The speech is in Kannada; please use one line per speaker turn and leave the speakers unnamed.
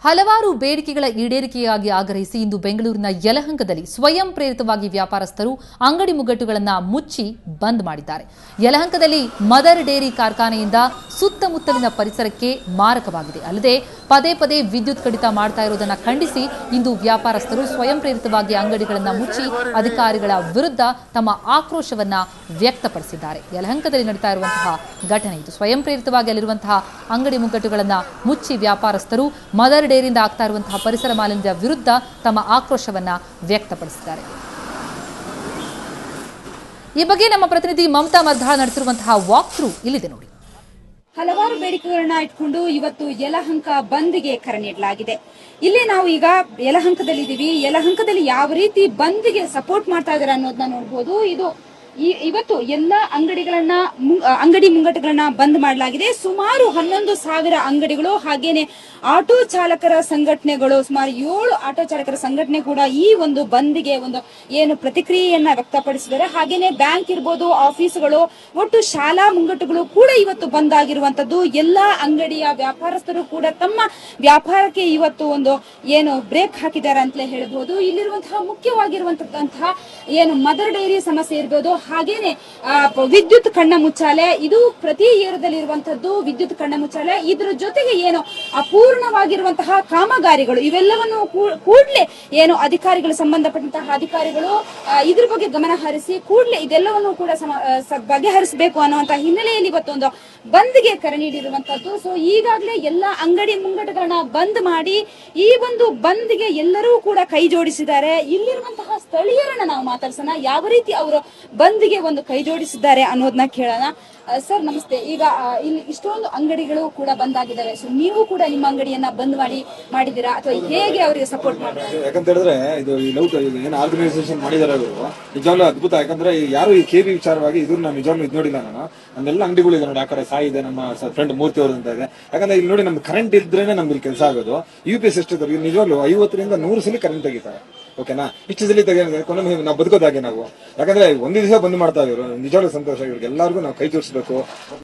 ಹಲವಾರು ಬೇಡಿಕೆಗಳ ಈಡೇರಿಕೆಯಾಗಿ ಆಗ್ರಹಿಸಿ ಇಂದು ಬೆಂಗಳೂರಿನ ಯಲಹಂಕದಲ್ಲಿ ಸ್ವಯಂ ಪ್ರೇರಿತವಾಗಿ ವ್ಯಾಪಾರಸ್ಥರು ಅಂಗಡಿ ಮುಗ್ಗಟ್ಟುಗಳನ್ನು ಮುಚ್ಚಿ ಬಂದ್ ಮಾಡಿದ್ದಾರೆ. ಯಲಹಂಕದಲ್ಲಿ ಮದರ್ ಡೇರಿ ಕಾರ್ಖಾನೆಯಿಂದ ಸುತ್ತಮುತ್ತಲಿನ ಪರಿಸರಕ್ಕೆ ಮಾರಕವಾಗಿದೆ. ಅಲ್ಲದೆ ಪದೇ ಪದೇ ವಿದ್ಯುತ್ ಕಡಿತ ಮಾಡ್ತಾ ಇರೋದನ್ನು ಖಂಡಿಸಿ ಇಂದು ವ್ಯಾಪಾರಸ್ಥರು ಸ್ವಯಂ ಪ್ರೇರಿತವಾಗಿ ಅಂಗಡಿಗಳನ್ನು ಮುಚ್ಚಿ ಅಧಿಕಾರಿಗಳ ವಿರುದ್ಧ ತಮ್ಮ ಆಕ್ರೋಶವನ್ನ ವ್ಯಕ್ತಪಡಿಸಿದ್ದಾರೆ. ಯಲಹಂಕದಲ್ಲಿ ನಡೀತಾ ಇರುವಂತಹ ಘಟನೆ ಇದು. ಸ್ವಯಂ ಪ್ರೇರಿತವಾಗಿ ಅಲ್ಲಿರುವಂತಹ ಅಂಗಡಿ ಮುಗ್ಗಟ್ಟುಗಳನ್ನು ಮುಚ್ಚಿ ವ್ಯಾಪಾರಸ್ಥರು ಮದರ್ ಡೇರಿಯಿಂದ ಆಗ್ತಾ ಇರುವಂತಹ ಪರಿಸರ ಮಾಲಿನ್ಯದ ವಿರುದ್ಧ ತಮ್ಮ ಆಕ್ರೋಶವನ್ನ ವ್ಯಕ್ತಪಡಿಸಿದ್ದಾರೆ. ಈ ಬಗ್ಗೆ ನಮ್ಮ ಪ್ರತಿನಿಧಿ ಮಮತಾ ಮರ್ಧಾಳ್ ನಡೆಸಿರುವಂತಹ ವಾಕ್ ಥ್ರೂ ಇಲ್ಲಿದೆ ನೋಡಿ.
ಹಲವಾರು ಬೇಡಿಕೆಗಳನ್ನ ಇಟ್ಕೊಂಡು ಇವತ್ತು ಯಲಹಂಕ ಬಂದ್ಗೆ ಕರೆ ನೀಡಲಾಗಿದೆ. ಇಲ್ಲಿ ನಾವು ಈಗ ಯಲಹಂಕದಲ್ಲಿದ್ದೀವಿ. ಯಲಹಂಕದಲ್ಲಿ ಯಾವ ರೀತಿ ಬಂದ್ಗೆ ಸಪೋರ್ಟ್ ಮಾಡ್ತಾ ಇದ್ದಾರೆ ಅನ್ನೋದನ್ನ ನೋಡಬಹುದು. ಇವತ್ತು ಎಲ್ಲ ಅಂಗಡಿ ಮುಂಗಟ್ಟುಗಳನ್ನ ಬಂದ್ ಮಾಡಲಾಗಿದೆ. ಸುಮಾರು 11,000 ಅಂಗಡಿಗಳು, ಹಾಗೇನೆ ಆಟೋ ಚಾಲಕರ ಸಂಘಟನೆಗಳು, ಸುಮಾರು 7 ಆಟೋ ಚಾಲಕರ ಸಂಘಟನೆ ಕೂಡ ಈ ಒಂದು ಬಂದ್ಗೆ ಏನು ಪ್ರತಿಕ್ರಿಯೆಯನ್ನ ವ್ಯಕ್ತಪಡಿಸಿದ್ದಾರೆ. ಹಾಗೇನೆ ಬ್ಯಾಂಕ್ ಇರ್ಬೋದು, ಆಫೀಸ್ಗಳು, ಒಟ್ಟು ಶಾಲಾ ಮುಂಗಟ್ಟುಗಳು ಕೂಡ ಇವತ್ತು ಬಂದ್ ಆಗಿರುವಂತದ್ದು. ಎಲ್ಲಾ ಅಂಗಡಿಯ ವ್ಯಾಪಾರಸ್ಥರು ಕೂಡ ತಮ್ಮ ವ್ಯಾಪಾರಕ್ಕೆ ಇವತ್ತು ಏನು ಬ್ರೇಕ್ ಹಾಕಿದ್ದಾರೆ ಅಂತಲೇ ಹೇಳ್ಬಹುದು. ಇಲ್ಲಿರುವಂತಹ ಮುಖ್ಯವಾಗಿರುವಂತಹ ಏನು ಮದರ್ ಡೈರಿ ಸಮಸ್ಯೆ ಇರ್ಬೋದು, ಹಾಗೇನೆ ವಿದ್ಯುತ್ ಕಣ್ಣ ಮುಚ್ಚಾಲೆ, ಇದು ಪ್ರತಿ ಏರಿಯಾದಲ್ಲಿರುವಂತದ್ದು ವಿದ್ಯುತ್ ಕಣ್ಣ ಮುಚ್ಚಾಲೆ. ಇದರ ಜೊತೆಗೆ ಏನು ಅಪೂರ್ಣವಾಗಿರುವಂತಹ ಕಾಮಗಾರಿಗಳು, ಇವೆಲ್ಲವನ್ನು ಕೂಡಲೇ ಏನು ಅಧಿಕಾರಿಗಳು, ಸಂಬಂಧಪಟ್ಟಂತಹ ಅಧಿಕಾರಿಗಳು ಇದ್ರ ಬಗ್ಗೆ ಗಮನ ಹರಿಸಿ ಕೂಡಲೇ ಇದೆಲ್ಲವನ್ನು ಕೂಡ ಬಗೆಹರಿಸಬೇಕು ಅನ್ನುವಂತಹ ಹಿನ್ನೆಲೆಯಲ್ಲಿ ಇವತ್ತೊಂದು ಬಂದ್ಗೆ ಕರೆ ನೀಡಿರುವಂತದ್ದು. ಸೊ ಈಗಾಗಲೇ ಎಲ್ಲ ಅಂಗಡಿ ಮುಂಗಟ್ಟುಗಳನ್ನ ಬಂದ್ ಮಾಡಿ ಈ ಒಂದು ಬಂದ್ಗೆ ಎಲ್ಲರೂ ಕೂಡ ಕೈ ಜೋಡಿಸಿದ್ದಾರೆ. ಇಲ್ಲಿರುವಂತಹ ಸ್ಥಳೀಯರನ್ನ ನಾವು ಮಾತಾಡ್ಸೋಣ, ಯಾವ ರೀತಿ ಅವರು ಬಂದ್ಗೆ ಕೈ ಜೋಡಿಸಿದ್ದಾರೆ ಅನ್ನೋದನ್ನ ಕೇಳೋಣ. ಸರ್ ನಮಸ್ತೆ. ಈಗ ಇಲ್ಲಿ ಇಷ್ಟೊಂದು ಅಂಗಡಿಗಳು ಕೂಡ ಬಂದ್ ಆಗಿದ್ದಾರೆ. ಸೊ ನೀವು ಕೂಡ ನಿಮ್ಮ ಅಂಗಡಿಯನ್ನ ಬಂದ್ ಮಾಡಿದ್ದೀರಾ ಅಥವಾ ಹೇಗೆ ಅವರಿಗೆ ಸಪೋರ್ಟ್ ಮಾಡ್ತಾರೆ?
ಯಾಕಂತ ಹೇಳಿದ್ರೆ ಇದು ಏನು ಆರ್ಗನೈಸೇಷನ್ ಮಾಡಿದಾರೆ ಅವರು ನಿಜವಾಗ್ಲೂ ಅದ್ಭುತ. ಯಾಕಂದ್ರೆ ಯಾರು ಈ ಕೆಬಿ ವಿಚಾರವಾಗಿ ಇದನ್ನ ನಿಜವಾಗ್ಲೂ ಇದು ನೋಡಿಲ್ಲ ನಾನು. ನಮ್ಮೆಲ್ಲ ಅಂಗಡಿಗಳು ಇದೆ ನೋಡಿ, ಆ ಕಡೆ ಸಾಯಿ ಇದೆ, ನಮ್ಮ ಫ್ರೆಂಡ್ ಮೂರ್ತಿ ಅವರು ಅಂತ ಇದೆ. ಯಾಕಂದ್ರೆ ಇಲ್ಲಿ ನೋಡಿ ನಮ್ದು ಕರೆಂಟ್ ಇದ್ರೇನೆ ನಮ್ಗೆ ಕೆಲಸ ಆಗೋದು. UPS ಎಷ್ಟು ನಿಜವಾಗ್ಲೂ 50ರಿಂದ 100 ಸಲ ಕರೆಂಟ್ ತೆಗಿತಾರೆ. ಓಕೆನಾ, ಇಷ್ಟು ಸಲ ತೆಗೆದು ನಾವು ಬದುಕೋದಾಗೆ ನಾವು. ಯಾಕಂದ್ರೆ ಒಂದೇ ದಿವಸ ಬಂದ್ ಮಾಡ್ತಾ ಇದ್ರು. ನಿಜವಾಗ್ಲೂ ಸಂತೋಷ. ಇವ್ರಿಗೆ ಎಲ್ಲರಿಗೂ ನಾವು ಕೈ ಜೋಡಿಸ್ಬೇಕು.